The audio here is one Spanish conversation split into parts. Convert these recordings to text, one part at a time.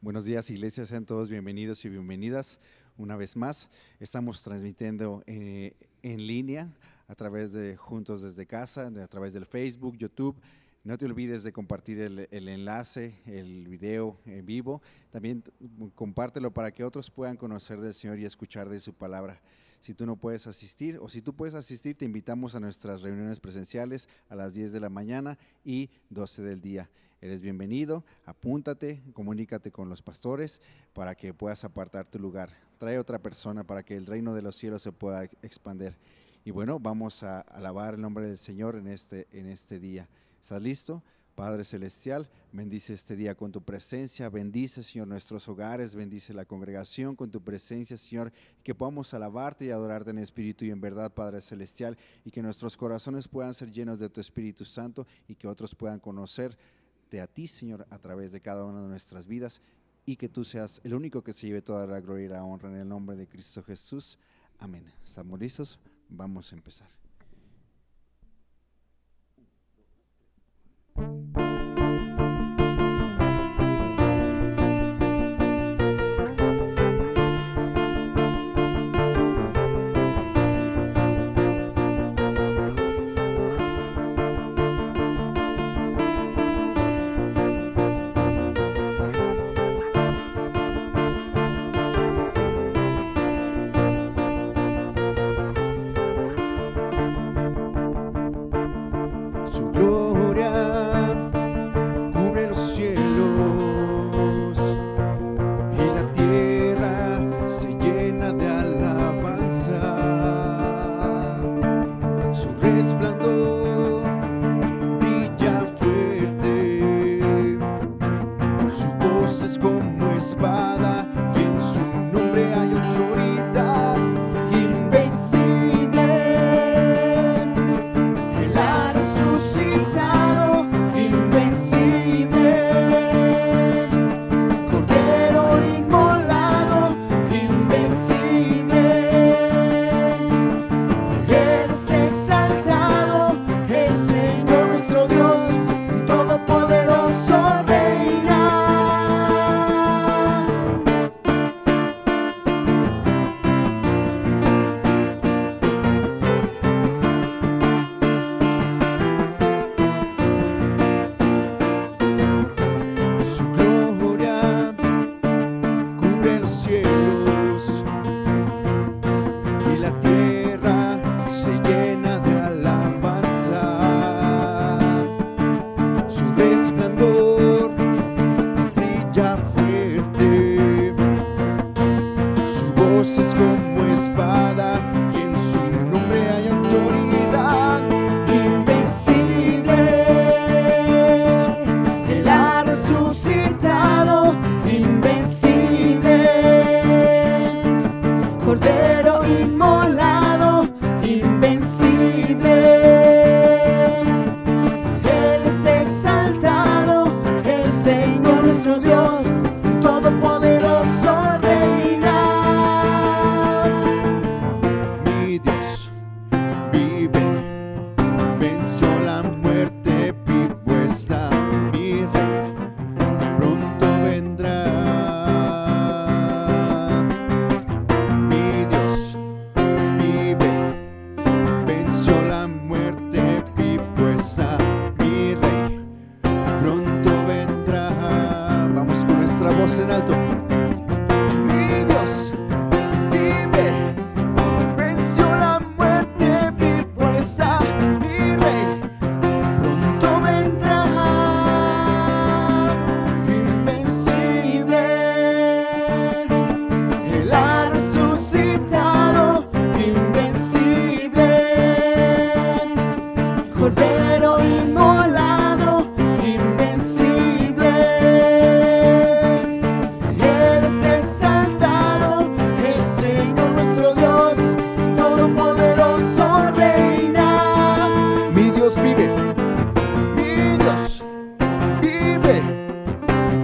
Buenos días, iglesia, sean todos bienvenidos y bienvenidas una vez más. Estamos transmitiendo en línea a través de Juntos desde Casa, a través del Facebook, YouTube. No te olvides de compartir el enlace, el video en vivo. También compártelo para que otros puedan conocer del Señor y escuchar de su palabra. Si tú no puedes asistir o si tú puedes asistir, te invitamos a nuestras reuniones presenciales a las 10 de la mañana y 12 del día. Eres bienvenido, apúntate, comunícate con los pastores para que puedas apartar tu lugar. Trae otra persona para que el reino de los cielos se pueda expandir. Y bueno, vamos a alabar el nombre del Señor en este día. ¿Estás listo? Padre Celestial, bendice este día con tu presencia, bendice, Señor, nuestros hogares, bendice la congregación con tu presencia, Señor, que podamos alabarte y adorarte en espíritu y en verdad, Padre Celestial, y que nuestros corazones puedan ser llenos de tu Espíritu Santo y que otros puedan conocerte a ti, Señor, a través de cada una de nuestras vidas, y que tú seas el único que se lleve toda la gloria y la honra en el nombre de Cristo Jesús. Amén. ¿Estamos listos? Vamos a empezar.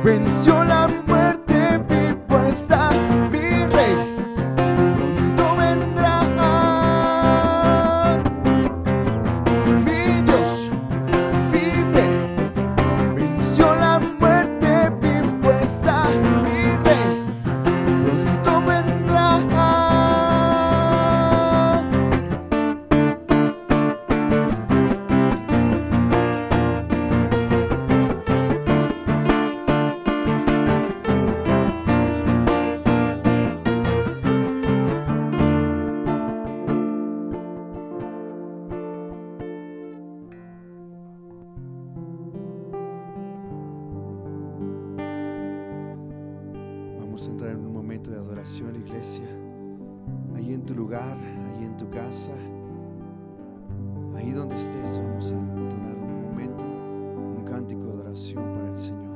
Venció la muerte, vivo está. Vamos a entrar en un momento de adoración, iglesia. Ahí en tu lugar, ahí en tu casa, ahí donde estés, vamos a entonar un momento, un cántico de adoración para el Señor.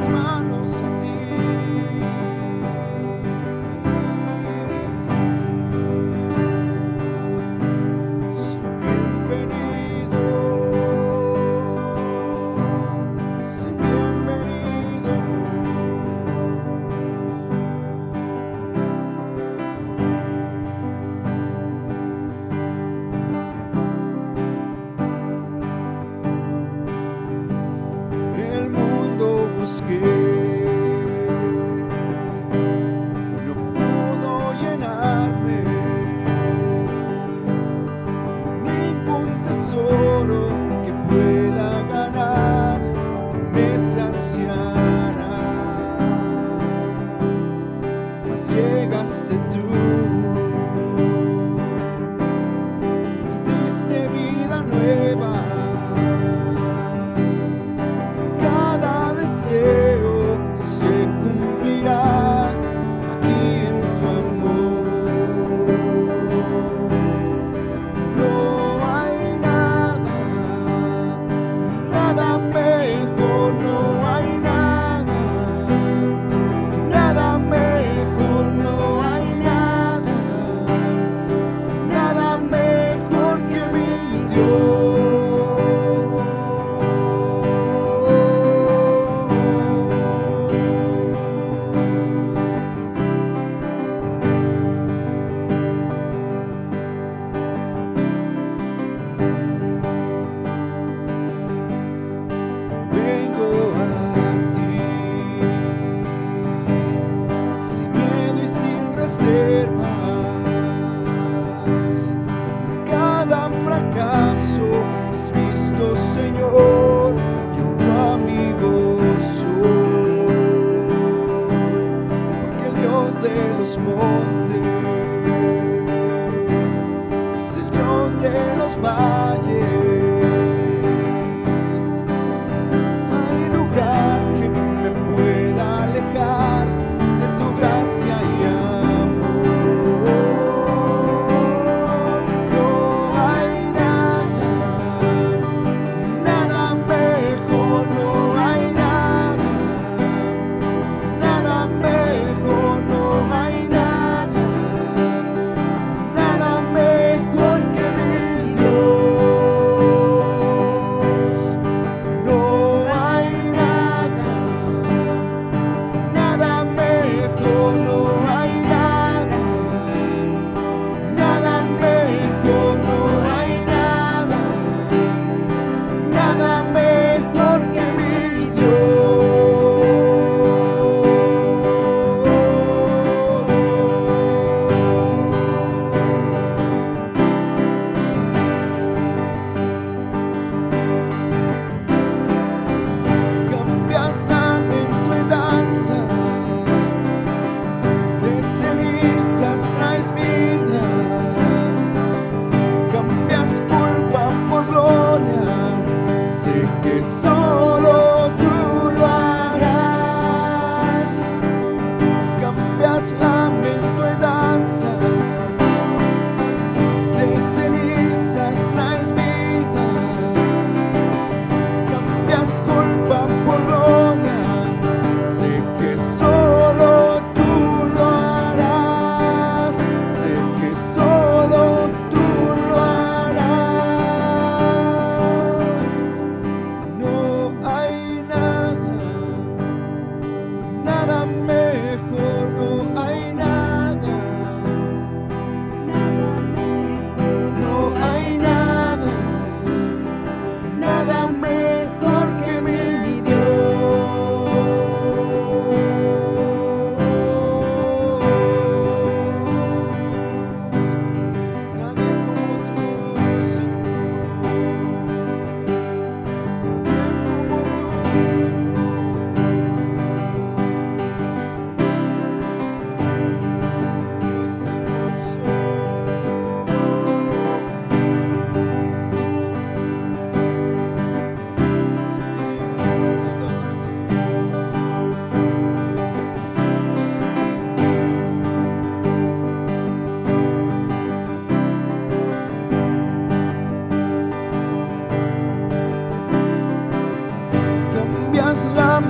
Manos a ti.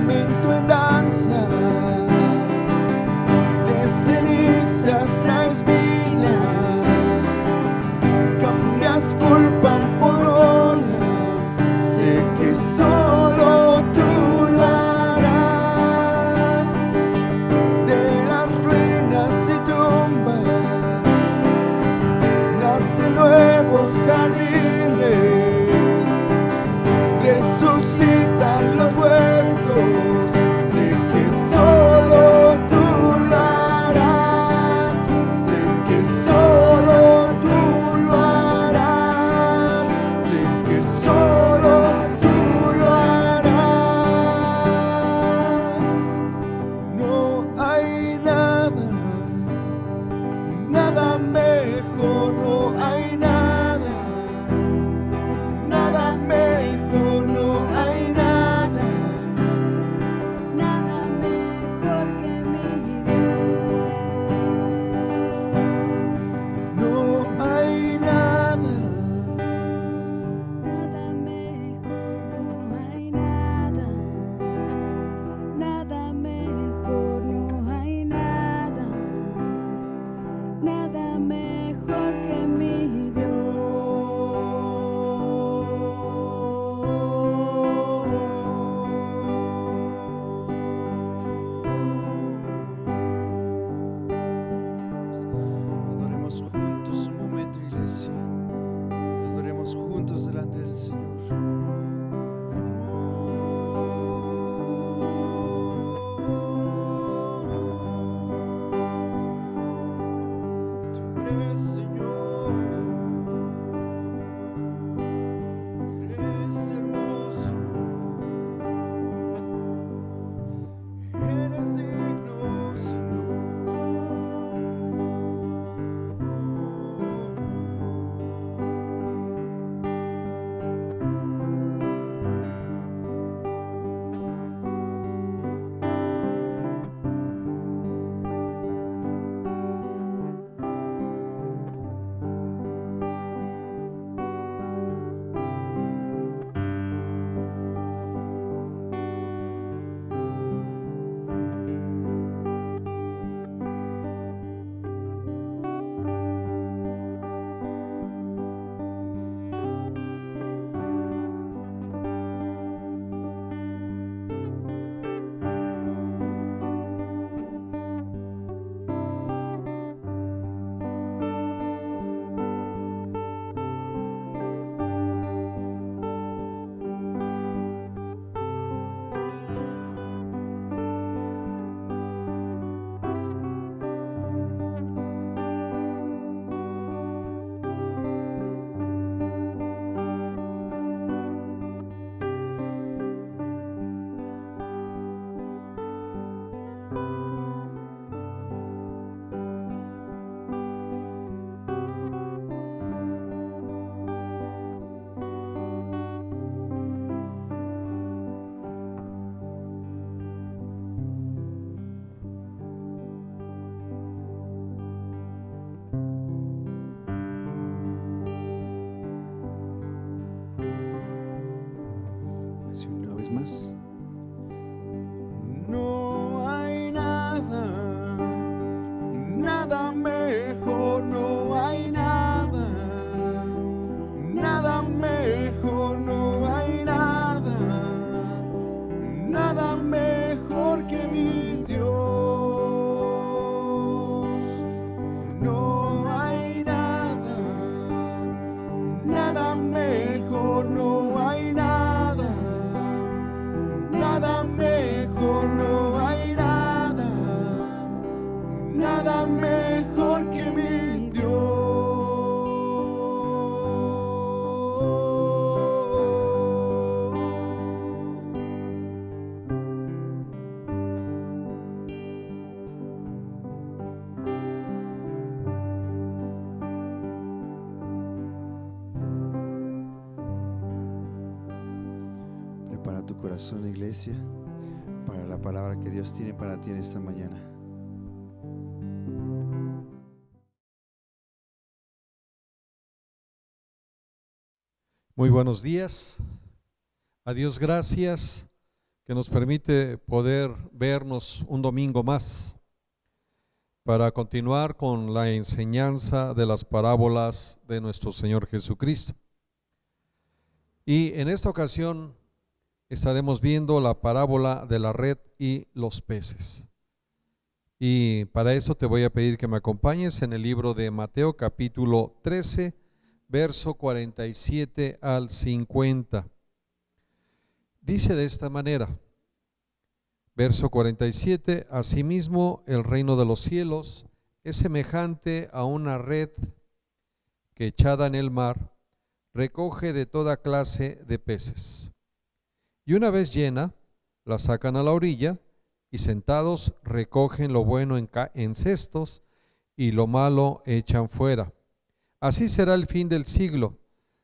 lamento en danza, de cenizas traes vida, cambias culpa por gloria, sé que solo tú lo harás. De las ruinas y tumbas nacen nuevos jardines, resucitan los huesos, sé que solo tú lo harás, sé que solo tú lo harás, sé que solo tú lo harás. No hay nada, nada mejor, no hay nada, nada mejor, no hay nada, nada mejor que mi Dios. no hay nada, Nada mejor, no hay nada. Nada mejor, no hay nada. Nada mejor que mi Adoremos juntos un momento, iglesia. Adoremos juntos delante del Señor. Tú eres Señor, eres hermoso, eres digno, Señor. Así una vez más. No hay nada, nada mejor, no hay nada, nada mejor, no hay nada, nada mejor que mi Dios. No hay nada, nada mejor, no hay nada, nada mejor, no hay nada, nada mejor que mi Dios. Prepara tu corazón, iglesia, para la palabra que Dios tiene para ti en esta mañana. Muy buenos días. A Dios gracias que nos permite poder vernos un domingo más para continuar con la enseñanza de las parábolas de nuestro Señor Jesucristo. Y en esta ocasión estaremos viendo la parábola de la red y los peces. Y para eso te voy a pedir que me acompañes en el libro de Mateo capítulo 13, verso 47 al 50. Dice de esta manera, verso 47, asimismo el reino de los cielos es semejante a una red que echada en el mar recoge de toda clase de peces. Y una vez llena, la sacan a la orilla y sentados recogen lo bueno en cestos y lo malo echan fuera. Así será el fin del siglo.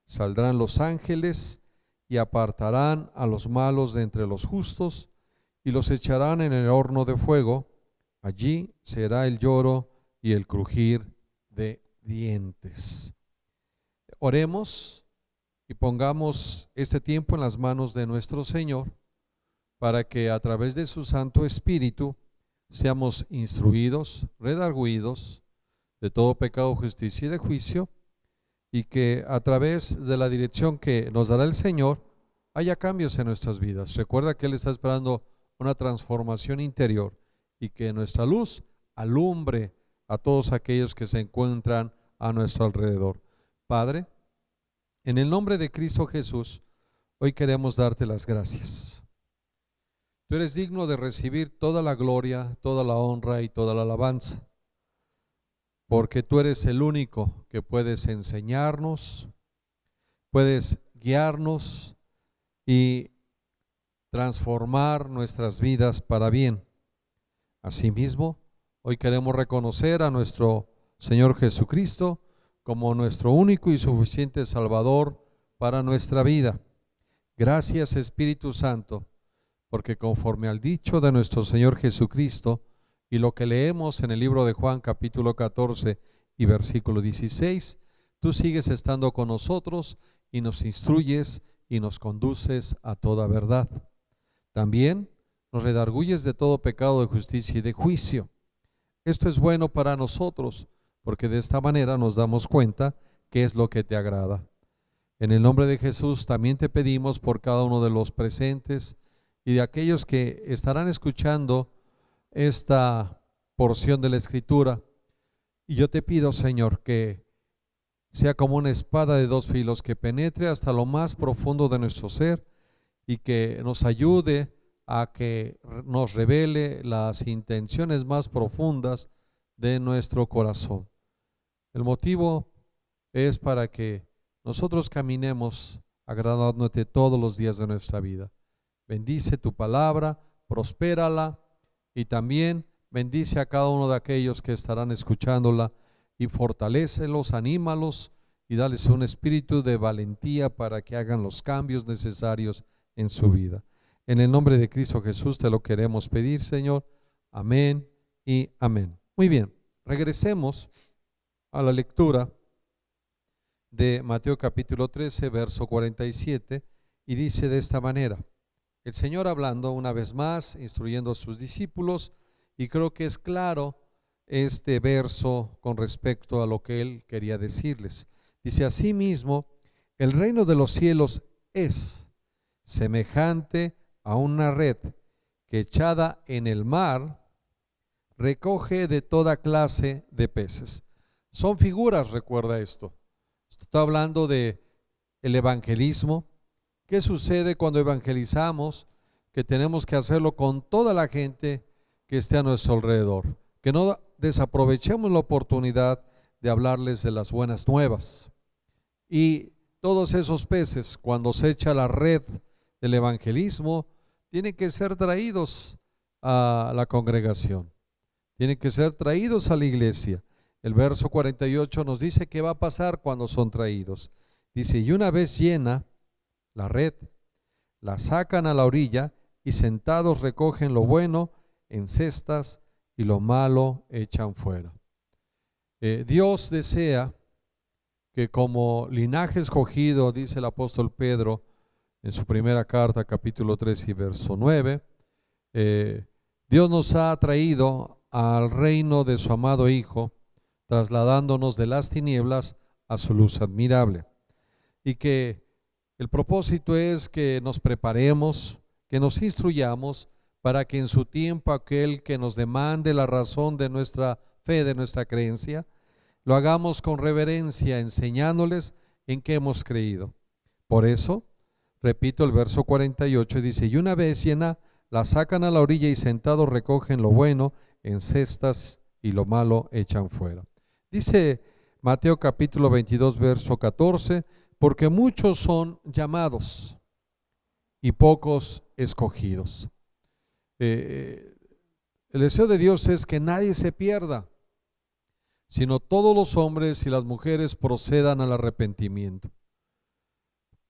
Saldrán los ángeles y apartarán a los malos de entre los justos y los echarán en el horno de fuego. Allí será el lloro y el crujir de dientes. Oremos y pongamos este tiempo en las manos de nuestro Señor para que a través de su Santo Espíritu seamos instruidos, redarguidos de todo pecado, justicia y de juicio, y que a través de la dirección que nos dará el Señor haya cambios en nuestras vidas. Recuerda que Él está esperando una transformación interior y que nuestra luz alumbre a todos aquellos que se encuentran a nuestro alrededor. Padre, en el nombre de Cristo Jesús, hoy queremos darte las gracias. Tú eres digno de recibir toda la gloria, toda la honra y toda la alabanza, porque tú eres el único que puedes enseñarnos, puedes guiarnos y transformar nuestras vidas para bien. Asimismo, hoy queremos reconocer a nuestro Señor Jesucristo como nuestro único y suficiente Salvador para nuestra vida. Gracias, Espíritu Santo, porque conforme al dicho de nuestro Señor Jesucristo y lo que leemos en el libro de Juan capítulo 14 y versículo 16, tú sigues estando con nosotros y nos instruyes y nos conduces a toda verdad. También nos redarguyes de todo pecado, de justicia y de juicio. Esto es bueno para nosotros, porque de esta manera nos damos cuenta qué es lo que te agrada. En el nombre de Jesús también te pedimos por cada uno de los presentes y de aquellos que estarán escuchando esta porción de la Escritura. Y yo te pido, Señor, que sea como una espada de dos filos que penetre hasta lo más profundo de nuestro ser y que nos ayude a que nos revele las intenciones más profundas de nuestro corazón. El motivo es para que nosotros caminemos agradándote todos los días de nuestra vida. Bendice tu palabra, prospérala y también bendice a cada uno de aquellos que estarán escuchándola y fortalécelos, anímalos y dales un espíritu de valentía para que hagan los cambios necesarios en su vida. En el nombre de Cristo Jesús te lo queremos pedir, Señor. Amén y amén. Muy bien, regresemos a la lectura de Mateo capítulo 13, verso 47, y dice de esta manera: el Señor hablando una vez más, instruyendo a sus discípulos, y creo que es claro este verso con respecto a lo que Él quería decirles. Dice: asimismo, el reino de los cielos es semejante a una red que echada en el mar recoge de toda clase de peces. Son figuras, recuerda esto. Está hablando de el evangelismo. ¿Qué sucede cuando evangelizamos? Que tenemos que hacerlo con toda la gente que esté a nuestro alrededor. Que no desaprovechemos la oportunidad de hablarles de las buenas nuevas. Y todos esos peces, cuando se echa la red del evangelismo, tienen que ser traídos a la congregación. Tienen que ser traídos a la iglesia. El verso 48 nos dice qué va a pasar cuando son traídos. Dice: y una vez llena la red, la sacan a la orilla y sentados recogen lo bueno en cestas y lo malo echan fuera. Dios desea que como linaje escogido, dice el apóstol Pedro en su primera carta, capítulo 3 y verso 9. Dios nos ha traído al reino de su amado Hijo, trasladándonos de las tinieblas a su luz admirable. Y que el propósito es que nos preparemos, que nos instruyamos, para que en su tiempo aquel que nos demande la razón de nuestra fe, de nuestra creencia, lo hagamos con reverencia, enseñándoles en qué hemos creído. Por eso, repito el verso 48, dice: y una vez llena, la sacan a la orilla y sentados recogen lo bueno en cestas y lo malo echan fuera. Dice Mateo capítulo 22, verso 14, porque muchos son llamados y pocos escogidos. El deseo de Dios es que nadie se pierda, sino todos los hombres y las mujeres procedan al arrepentimiento.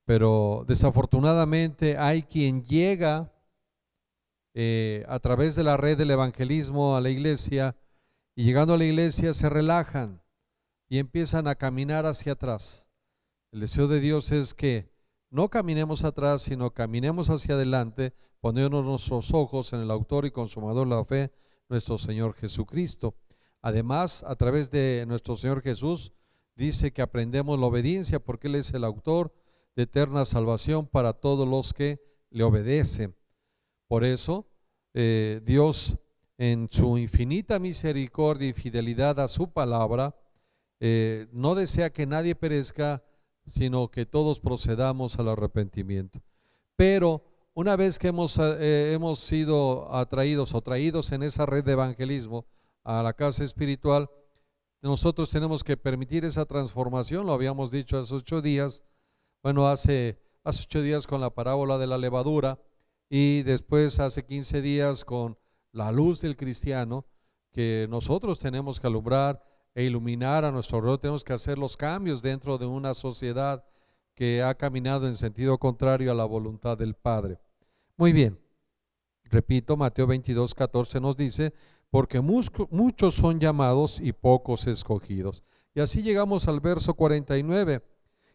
Pero desafortunadamente hay quien llega a través de la red del evangelismo a la iglesia, y llegando a la iglesia se relajan y empiezan a caminar hacia atrás. El deseo de Dios es que no caminemos atrás, sino caminemos hacia adelante, poniendo nuestros ojos en el autor y consumador de la fe, nuestro Señor Jesucristo. Además, a través de nuestro Señor Jesús, dice que aprendemos la obediencia, porque Él es el autor de eterna salvación para todos los que le obedecen. Por eso, Dios, en su infinita misericordia y fidelidad a su palabra, no desea que nadie perezca, sino que todos procedamos al arrepentimiento. Pero una vez que hemos sido atraídos o traídos en esa red de evangelismo a la casa espiritual, nosotros tenemos que permitir esa transformación. Lo habíamos dicho hace 8 días, bueno, hace 8 días con la parábola de la levadura, y después hace 15 días con la luz del cristiano, que nosotros tenemos que alumbrar e iluminar a nuestro alrededor. Tenemos que hacer los cambios dentro de una sociedad que ha caminado en sentido contrario a la voluntad del Padre. Muy bien, repito, Mateo 22, 14 nos dice: porque muchos son llamados y pocos escogidos. Y así llegamos al verso 49,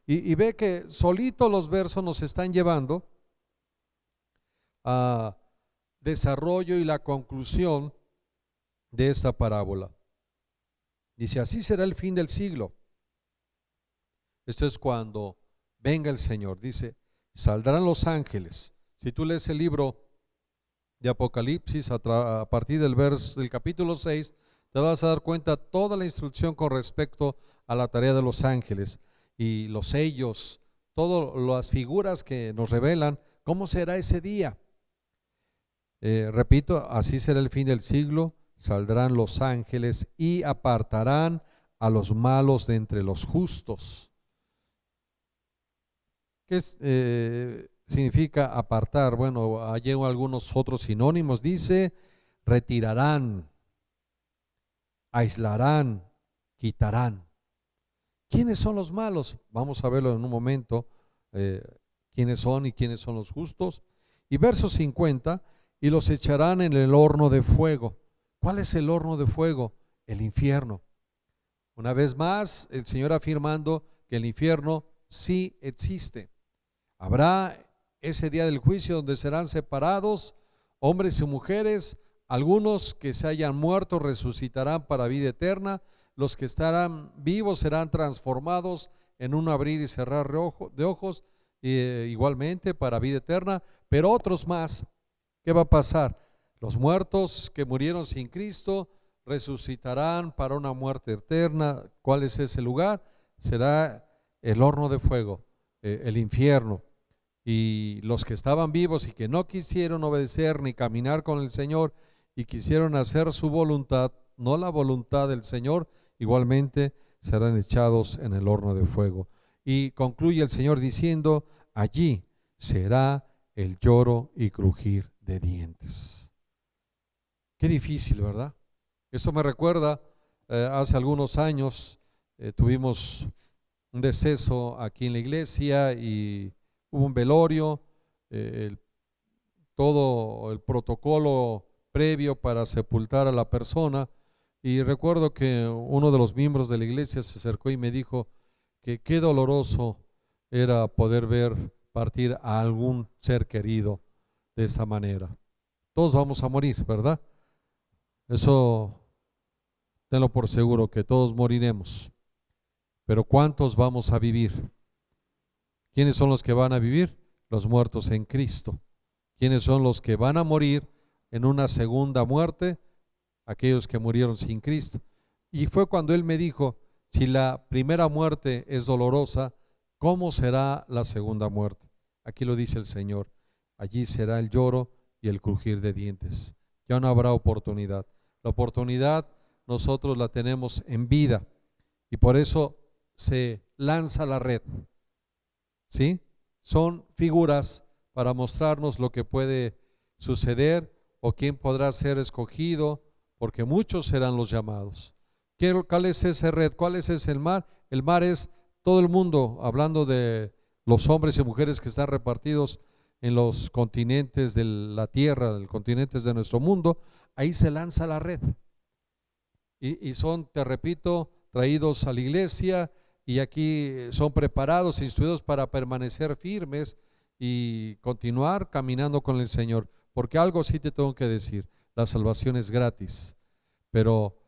y ve que solito los versos nos están llevando a desarrollo y la conclusión de esta parábola. Dice: así será el fin del siglo. Esto es cuando venga el Señor. Dice: saldrán los ángeles. Si tú lees el libro de Apocalipsis a partir del capítulo 6, te vas a dar cuenta toda la instrucción con respecto a la tarea de los ángeles y los sellos, todas las figuras que nos revelan cómo será ese día. Repito, así será el fin del siglo. Saldrán los ángeles y apartarán a los malos de entre los justos. ¿Qué significa apartar? Bueno, hay algunos otros sinónimos. Dice: retirarán, aislarán, quitarán. ¿Quiénes son los malos? Vamos a verlo en un momento, quiénes son y quiénes son los justos. Y verso 50, y los echarán en el horno de fuego. ¿Cuál es el horno de fuego? El infierno. Una vez más, el Señor afirmando que el infierno sí existe. Habrá ese día del juicio donde serán separados hombres y mujeres. Algunos que se hayan muerto resucitarán para vida eterna. Los que estarán vivos serán transformados en un abrir y cerrar de ojos, igualmente para vida eterna. Pero otros más, ¿qué va a pasar? Los muertos que murieron sin Cristo resucitarán para una muerte eterna. ¿Cuál es ese lugar? Será el horno de fuego, el infierno. Y los que estaban vivos y que no quisieron obedecer ni caminar con el Señor y quisieron hacer su voluntad, no la voluntad del Señor, igualmente serán echados en el horno de fuego. Y concluye el Señor diciendo: allí será el lloro y crujir de dientes. Qué difícil, ¿verdad? Esto me recuerda, hace algunos años tuvimos un deceso aquí en la iglesia y hubo un velorio, todo el protocolo previo para sepultar a la persona, y recuerdo que uno de los miembros de la iglesia se acercó y me dijo que qué doloroso era poder ver partir a algún ser querido de esta manera. Todos vamos a morir, ¿verdad? Eso tenlo por seguro, que todos moriremos. Pero ¿cuántos vamos a vivir? ¿Quiénes son los que van a vivir? Los muertos en Cristo. ¿Quiénes son los que van a morir en una segunda muerte? Aquellos que murieron sin Cristo. Y fue cuando Él me dijo, si la primera muerte es dolorosa, ¿cómo será la segunda muerte? Aquí lo dice el Señor. Allí será el lloro y el crujir de dientes. Ya no habrá oportunidad. La oportunidad nosotros la tenemos en vida. Y por eso se lanza la red. ¿Sí? Son figuras para mostrarnos lo que puede suceder o quién podrá ser escogido, porque muchos serán los llamados. ¿Cuál es esa red? ¿Cuál es ese mar? El mar es todo el mundo, hablando de los hombres y mujeres que están repartidos en los continentes de la tierra, en los continentes de nuestro mundo. Ahí se lanza la red. Y son, te repito, traídos a la iglesia, y aquí son preparados, instruidos para permanecer firmes y continuar caminando con el Señor. Porque algo sí te tengo que decir, la salvación es gratis, pero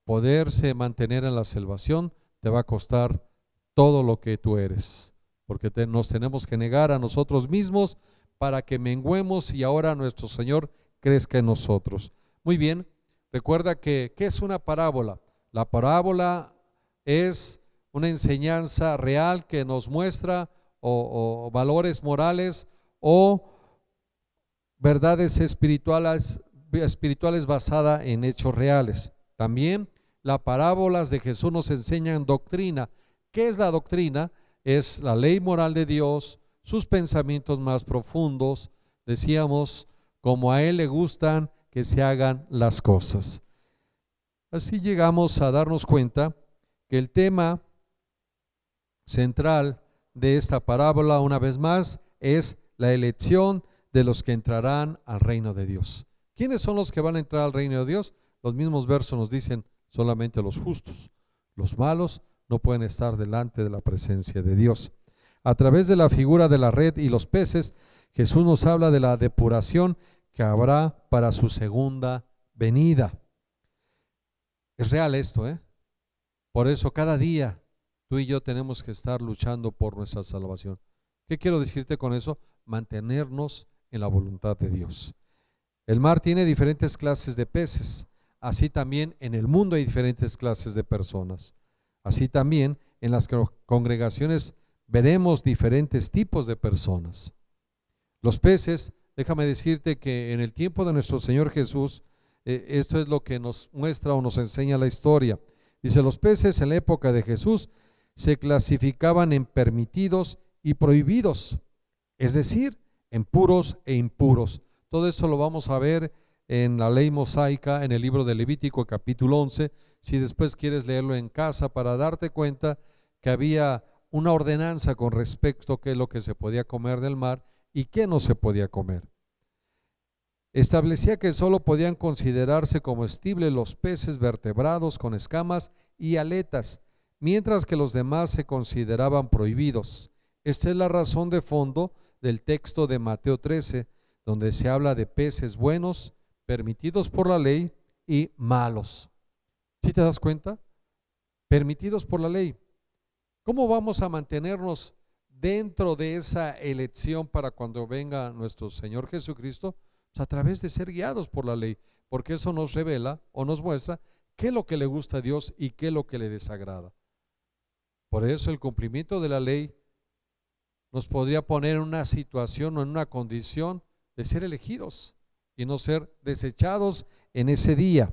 poderse mantener en la salvación te va a costar todo lo que tú eres, porque nos tenemos que negar a nosotros mismos para que menguemos y ahora nuestro Señor crezca en nosotros. Muy bien, recuerda que ¿qué es una parábola? La parábola es una enseñanza real que nos muestra o valores morales o verdades espirituales basadas en hechos reales. También las parábolas de Jesús nos enseñan doctrina. ¿Qué es la doctrina? Es la ley moral de Dios, sus pensamientos más profundos, decíamos, como a Él le gustan que se hagan las cosas. Así llegamos a darnos cuenta que el tema central de esta parábola, una vez más, es la elección de los que entrarán al reino de Dios. ¿Quiénes son los que van a entrar al reino de Dios? Los mismos versos nos dicen solamente los justos. Los malos no pueden estar delante de la presencia de Dios. A través de la figura de la red y los peces, Jesús nos habla de la depuración que habrá para su segunda venida. Es real esto, ¿eh? Por eso cada día tú y yo tenemos que estar luchando por nuestra salvación. ¿Qué quiero decirte con eso? Mantenernos en la voluntad de Dios. El mar tiene diferentes clases de peces, así también en el mundo hay diferentes clases de personas. Así también en las congregaciones veremos diferentes tipos de personas. Los peces, déjame decirte que en el tiempo de nuestro Señor Jesús, esto es lo que nos muestra o nos enseña la historia. Dice, los peces en la época de Jesús se clasificaban en permitidos y prohibidos, es decir, en puros e impuros. Todo esto lo vamos a ver en la ley mosaica, en el libro de Levítico capítulo 11, si después quieres leerlo en casa para darte cuenta que había una ordenanza con respecto a qué es lo que se podía comer del mar y qué no se podía comer. Establecía que solo podían considerarse comestibles los peces vertebrados con escamas y aletas, mientras que los demás se consideraban prohibidos. Esta es la razón de fondo del texto de Mateo 13, donde se habla de peces buenos, permitidos por la ley, y malos. ¿Sí te das cuenta? Permitidos por la ley. ¿Cómo vamos a mantenernos dentro de esa elección para cuando venga nuestro Señor Jesucristo? Pues a través de ser guiados por la ley, porque eso nos revela o nos muestra qué es lo que le gusta a Dios y qué es lo que le desagrada. Por eso el cumplimiento de la ley nos podría poner en una situación o en una condición de ser elegidos y no ser desechados en ese día.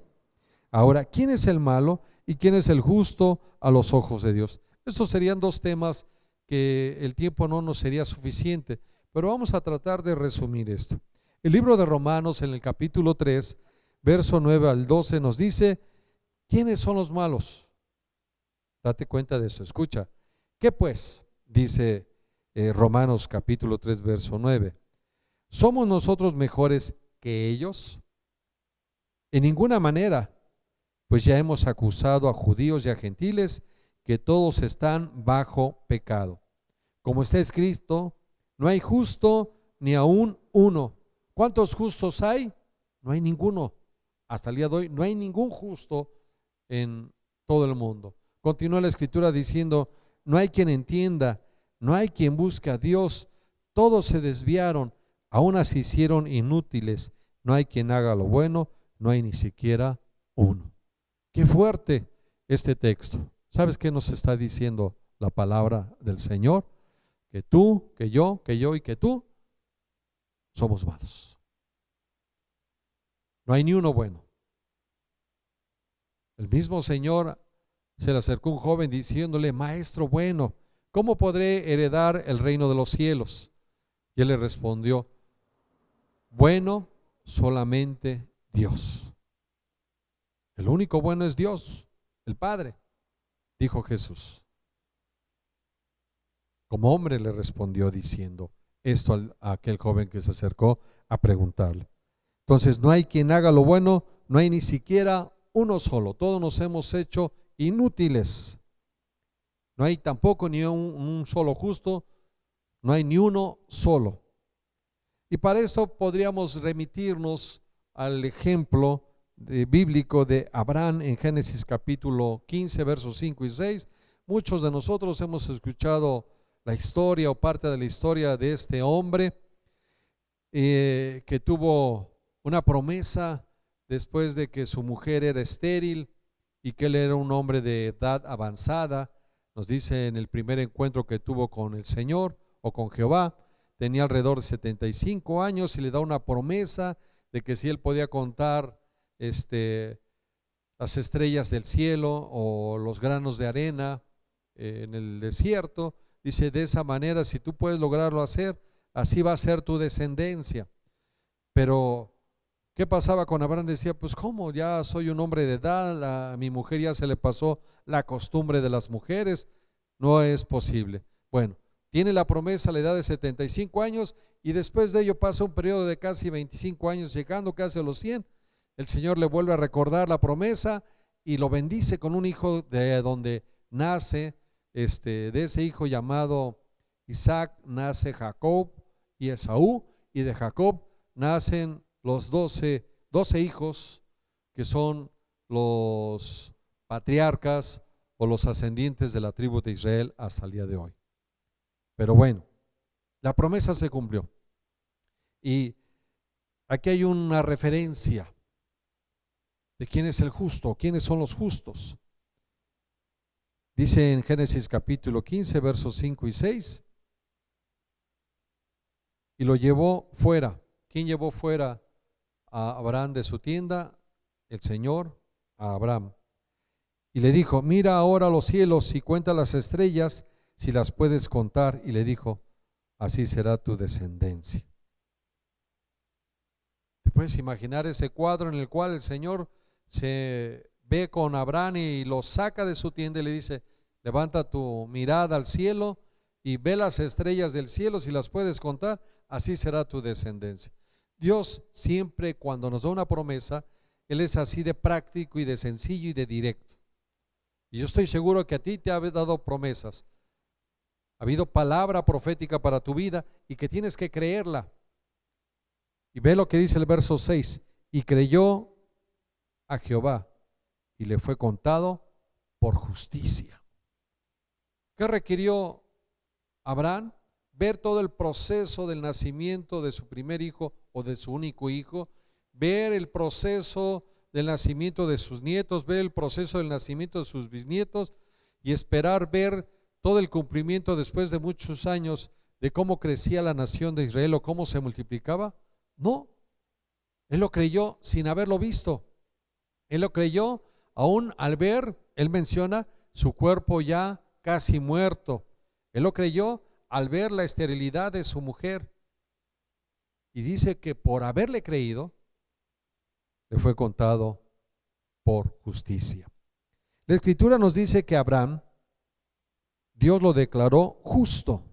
Ahora, ¿quién es el malo y quién es el justo a los ojos de Dios? Estos serían dos temas que el tiempo no nos sería suficiente, pero vamos a tratar de resumir esto. El libro de Romanos en el capítulo 3, verso 9 al 12 nos dice, ¿quiénes son los malos? Date cuenta de eso, escucha. ¿Qué pues? Dice Romanos capítulo 3, verso 9. ¿Somos nosotros mejores que ellos? En ninguna manera, pues ya hemos acusado a judíos y a gentiles que todos están bajo pecado. Como está escrito, no hay justo ni aún uno. ¿Cuántos justos hay? No hay ninguno. Hasta el día de hoy no hay ningún justo en todo el mundo. Continúa la escritura diciendo, no hay quien entienda, no hay quien busque a Dios, todos se desviaron, aún se hicieron inútiles, no hay quien haga lo bueno, no hay ni siquiera uno. Qué fuerte este texto. ¿Sabes qué nos está diciendo la palabra del Señor? Que tú, que yo y que tú somos malos. No hay ni uno bueno. El mismo Señor se le acercó un joven diciéndole, maestro bueno, ¿cómo podré heredar el reino de los cielos? Y él le respondió, bueno solamente Dios. El único bueno es Dios, el Padre, dijo Jesús. Como hombre le respondió diciendo esto a aquel joven que se acercó a preguntarle. Entonces no hay quien haga lo bueno, no hay ni siquiera uno solo. Todos nos hemos hecho inútiles. No hay tampoco ni un solo justo, no hay ni uno solo. Y para esto podríamos remitirnos al ejemplo bíblico de Abraham en Génesis capítulo 15, versos 5 y 6. Muchos de nosotros hemos escuchado la historia o parte de la historia de este hombre que tuvo una promesa después de que su mujer era estéril y que él era un hombre de edad avanzada. Nos dice en el primer encuentro que tuvo con el Señor o con Jehová, tenía alrededor de 75 años y le da una promesa de que si él podía contar las estrellas del cielo o los granos de arena en el desierto, dice, de esa manera, si tú puedes lograrlo hacer, así va a ser tu descendencia. Pero ¿qué pasaba con Abraham? Decía, pues ¿cómo? Ya soy un hombre de edad, a mi mujer ya se le pasó la costumbre de las mujeres, no es posible. Bueno, tiene la promesa a la edad de 75 años y después de ello pasa un periodo de casi 25 años, llegando casi a los 100. El Señor le vuelve a recordar la promesa y lo bendice con un hijo de donde nace, de ese hijo llamado Isaac, nace Jacob y Esaú, y de Jacob nacen los 12 hijos que son los patriarcas o los ascendientes de la tribu de Israel hasta el día de hoy. Pero bueno, la promesa se cumplió. Y aquí hay una referencia de quién es el justo, quiénes son los justos. Dice en Génesis capítulo 15, versos 5 y 6, y lo llevó fuera. ¿Quién llevó fuera a Abraham de su tienda? El Señor a Abraham. Y le dijo, mira ahora los cielos y cuenta las estrellas, si las puedes contar. Y le dijo, así será tu descendencia. ¿Te puedes imaginar ese cuadro en el cual el Señor se ve con Abraham y lo saca de su tienda y le dice, levanta tu mirada al cielo y ve las estrellas del cielo, si las puedes contar, así será tu descendencia? Dios siempre cuando nos da una promesa, Él es así de práctico y de sencillo y de directo. Y yo estoy seguro que a ti te ha dado promesas, ha habido palabra profética para tu vida y que tienes que creerla. Y ve lo que dice el verso 6, y creyó a Jehová y le fue contado por justicia. ¿Qué requirió Abraham? Ver todo el proceso del nacimiento de su primer hijo o de su único hijo, ver el proceso del nacimiento de sus nietos, ver el proceso del nacimiento de sus bisnietos y esperar ver todo el cumplimiento después de muchos años de cómo crecía la nación de Israel o cómo se multiplicaba. No, él lo creyó sin haberlo visto. Él lo creyó aún al ver, él menciona su cuerpo ya casi muerto. Él lo creyó al ver la esterilidad de su mujer. Y dice que por haberle creído, le fue contado por justicia. La Escritura nos dice que Abraham, Dios lo declaró justo,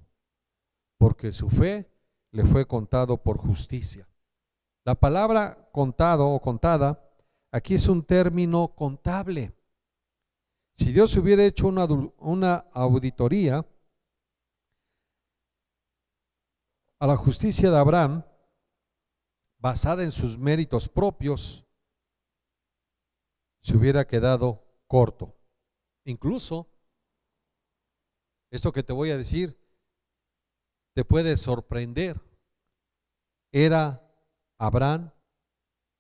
porque su fe le fue contado por justicia. La palabra contado o contada, aquí es un término contable. Si Dios hubiera hecho una auditoría, a la justicia de Abraham, basada en sus méritos propios, se hubiera quedado corto. Incluso, esto que te voy a decir, te puede sorprender. Era Abraham,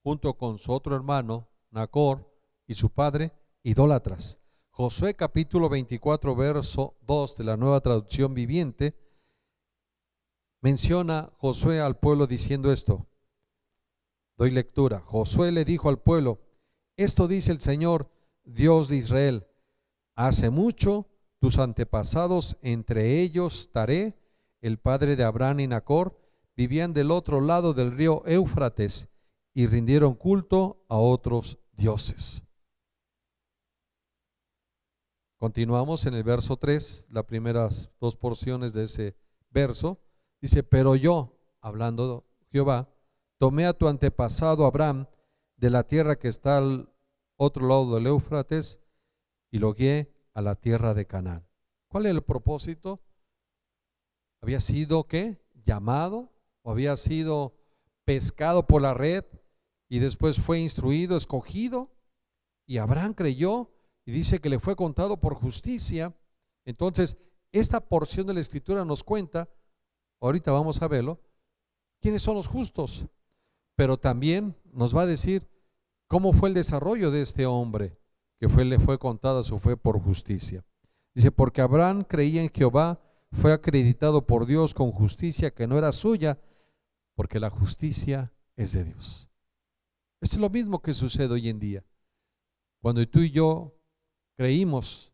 junto con su otro hermano, Nacor, y su padre, idólatras. Josué capítulo 24, verso 2 de la Nueva Traducción Viviente, menciona Josué al pueblo diciendo esto. Doy lectura. Josué le dijo al pueblo: esto dice el Señor, Dios de Israel: hace mucho tus antepasados, entre ellos Taré, el padre de Abraham y Nacor, vivían del otro lado del río Éufrates y rindieron culto a otros dioses. Continuamos en el verso 3, las primeras dos porciones de ese verso. Dice: pero yo, hablando Jehová, tomé a tu antepasado Abraham de la tierra que está al otro lado del Éufrates y lo guié a la tierra de Canaán. ¿Cuál es el propósito? ¿Había sido qué? ¿Llamado? ¿O había sido pescado por la red y después fue instruido, escogido? Y Abraham creyó y dice que le fue contado por justicia. Entonces, esta porción de la Escritura nos cuenta, ahorita vamos a verlo, quiénes son los justos, pero también nos va a decir cómo fue el desarrollo de este hombre que le fue contada su fe por justicia. Dice: porque Abraham creía en Jehová, fue acreditado por Dios con justicia que no era suya, porque la justicia es de Dios. Esto es lo mismo que sucede hoy en día. Cuando tú y yo creímos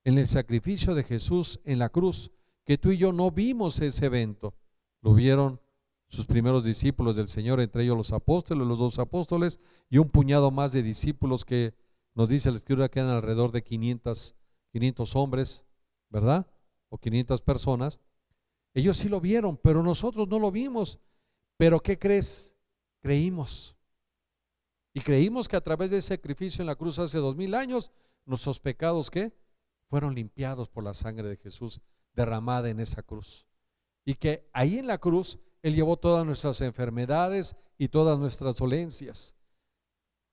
en el sacrificio de Jesús en la cruz, que tú y yo no vimos ese evento, lo vieron sus primeros discípulos del Señor, entre ellos los apóstoles, los 2 apóstoles y un puñado más de discípulos que nos dice la Escritura que eran alrededor de 500 hombres, ¿verdad? O 500 personas. Ellos sí lo vieron, pero nosotros no lo vimos. Pero ¿qué crees? Creímos. Y creímos que a través de ese sacrificio en la cruz hace 2000 años, nuestros pecados, ¿qué? Fueron limpiados por la sangre de Jesús derramada en esa cruz. Y que ahí en la cruz Él llevó todas nuestras enfermedades y todas nuestras dolencias.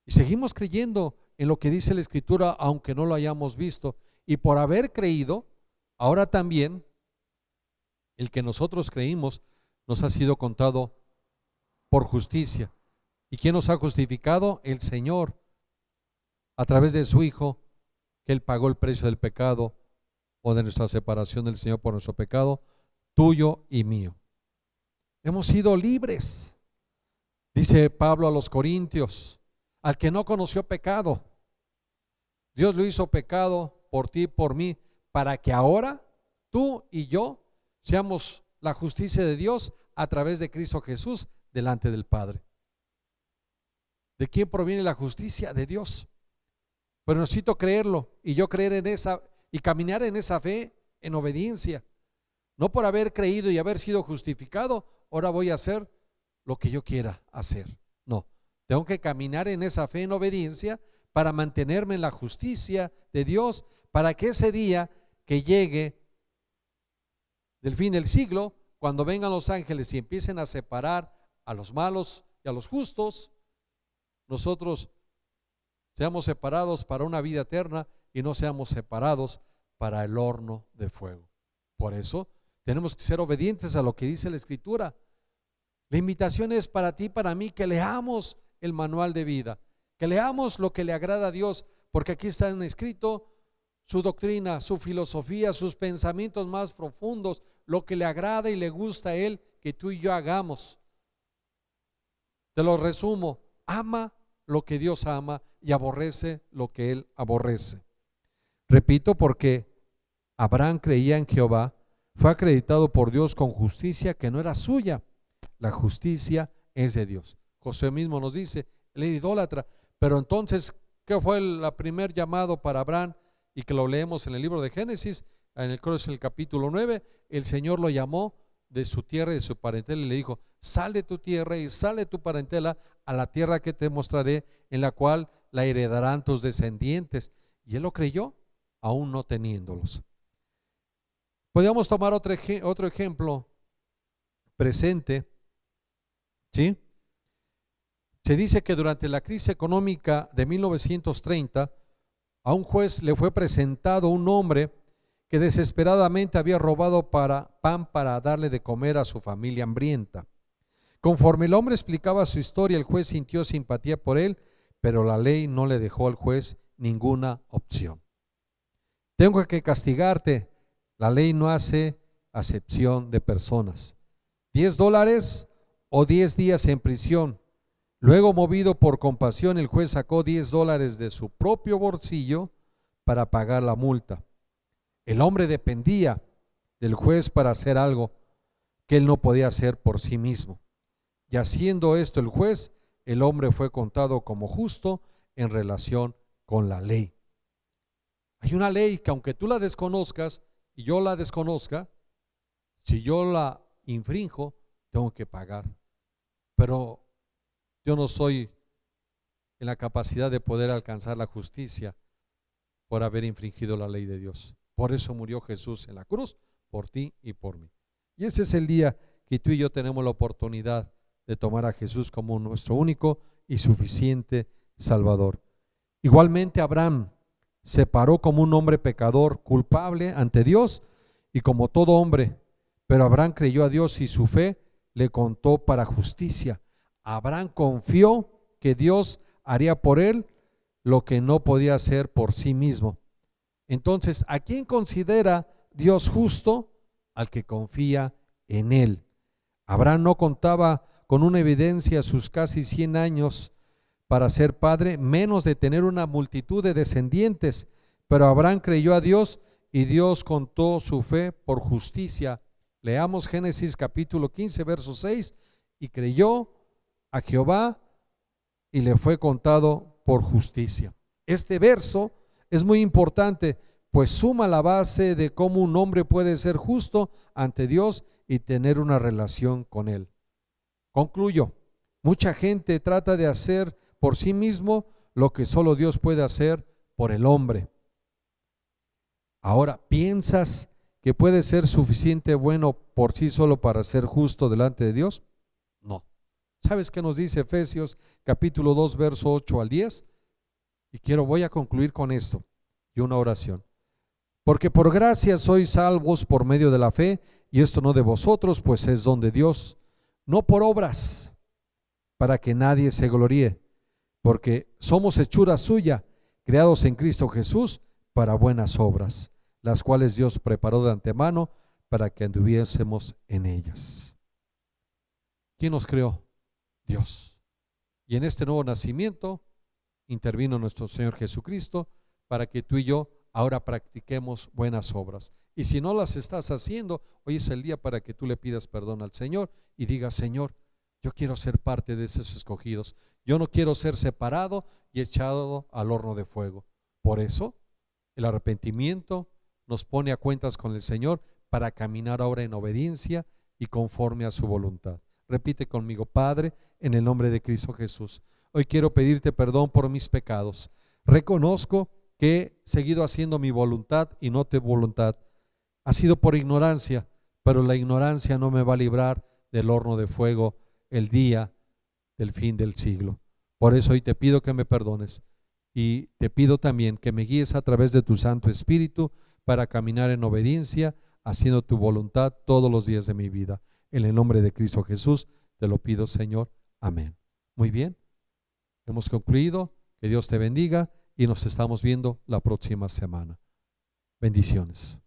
Y seguimos creyendo en lo que dice la Escritura, aunque no lo hayamos visto. Y por haber creído, ahora también el que nosotros creímos nos ha sido contado por justicia. ¿Y quién nos ha justificado? El Señor, a través de su Hijo, que Él pagó el precio del pecado o de nuestra separación del Señor por nuestro pecado, tuyo y mío. Hemos sido libres. Dice Pablo a los Corintios: al que no conoció pecado, Dios lo hizo pecado por ti y por mí, para que ahora tú y yo seamos la justicia de Dios a través de Cristo Jesús delante del Padre. ¿De quién proviene la justicia? De Dios. Pero necesito creerlo y yo creer en esa y caminar en esa fe en obediencia. No por haber creído y haber sido justificado, ahora voy a hacer lo que yo quiera hacer. No, tengo que caminar en esa fe en obediencia para mantenerme en la justicia de Dios, para que ese día que llegue del fin del siglo, cuando vengan los ángeles y empiecen a separar a los malos y a los justos, nosotros seamos separados para una vida eterna y no seamos separados para el horno de fuego. Por eso tenemos que ser obedientes a lo que dice la Escritura. La invitación es para ti y para mí que leamos el manual de vida, que leamos lo que le agrada a Dios, porque aquí está escrito su doctrina, su filosofía, sus pensamientos más profundos, lo que le agrada y le gusta a Él que tú y yo hagamos. Te lo resumo: ama lo que Dios ama y aborrece lo que Él aborrece. Repito, porque Abraham creía en Jehová, fue acreditado por Dios con justicia que no era suya. La justicia es de Dios. Josué mismo nos dice: él era idólatra. Pero entonces, ¿qué fue el primer llamado para Abraham? Y que lo leemos en el libro de Génesis, en el capítulo 9, el Señor lo llamó de su tierra y de su parentela y le dijo: sal de tu tierra y sal de tu parentela a la tierra que te mostraré, en la cual la heredarán tus descendientes. Y él lo creyó, aún no teniéndolos. Podríamos tomar otro ejemplo presente, ¿sí? Se dice que durante la crisis económica de 1930, a un juez le fue presentado un hombre que desesperadamente había robado pan para darle de comer a su familia hambrienta. Conforme el hombre explicaba su historia, el juez sintió simpatía por él, pero la ley no le dejó al juez ninguna opción. Tengo que castigarte. La ley no hace acepción de personas. $10 o 10 días en prisión. Luego, movido por compasión, el juez sacó $10 de su propio bolsillo para pagar la multa. El hombre dependía del juez para hacer algo que él no podía hacer por sí mismo. Y haciendo esto el juez, el hombre fue contado como justo en relación con la ley. Hay una ley que aunque tú la desconozcas y yo la desconozca, si yo la infrinjo, tengo que pagar. Pero yo no soy en la capacidad de poder alcanzar la justicia por haber infringido la ley de Dios. Por eso murió Jesús en la cruz, por ti y por mí. Y ese es el día que tú y yo tenemos la oportunidad de tomar a Jesús como nuestro único y suficiente Salvador. Igualmente Abraham se paró como un hombre pecador, culpable ante Dios y como todo hombre, pero Abraham creyó a Dios y su fe le contó para justicia. Abraham confió que Dios haría por él lo que no podía hacer por sí mismo. Entonces, ¿a quién considera Dios justo? Al que confía en él. Abraham no contaba con una evidencia a sus casi 100 años para ser padre, menos de tener una multitud de descendientes, pero Abraham creyó a Dios y Dios contó su fe por justicia. Leamos Génesis capítulo 15, verso 6, y creyó a Jehová y le fue contado por justicia. Este verso es muy importante, pues suma la base de cómo un hombre puede ser justo ante Dios y tener una relación con él. Concluyo, mucha gente trata de hacer por sí mismo lo que solo Dios puede hacer por el hombre. Ahora, ¿piensas que puede ser suficiente bueno por sí solo para ser justo delante de Dios? No. ¿Sabes qué nos dice Efesios capítulo 2, verso 8 al 10? Y voy a concluir con esto y una oración. Porque por gracia sois salvos por medio de la fe, y esto no de vosotros, pues es don de Dios, no por obras, para que nadie se gloríe, porque somos hechura suya, creados en Cristo Jesús para buenas obras, las cuales Dios preparó de antemano para que anduviésemos en ellas. ¿Quién nos creó? Dios. Y en este nuevo nacimiento intervino nuestro Señor Jesucristo para que tú y yo ahora practiquemos buenas obras. Y si no las estás haciendo, hoy es el día para que tú le pidas perdón al Señor y digas: Señor, yo quiero ser parte de esos escogidos. Yo no quiero ser separado y echado al horno de fuego. Por eso, el arrepentimiento nos pone a cuentas con el Señor para caminar ahora en obediencia y conforme a su voluntad. Repite conmigo: Padre, en el nombre de Cristo Jesús, hoy quiero pedirte perdón por mis pecados. Reconozco que he seguido haciendo mi voluntad y no tu voluntad. Ha sido por ignorancia, pero la ignorancia no me va a librar del horno de fuego el día del fin del siglo. Por eso hoy te pido que me perdones y te pido también que me guíes a través de tu Santo Espíritu para caminar en obediencia, haciendo tu voluntad todos los días de mi vida. En el nombre de Cristo Jesús te lo pido, Señor. Amén. Muy bien, hemos concluido. Que Dios te bendiga y nos estamos viendo la próxima semana. Bendiciones.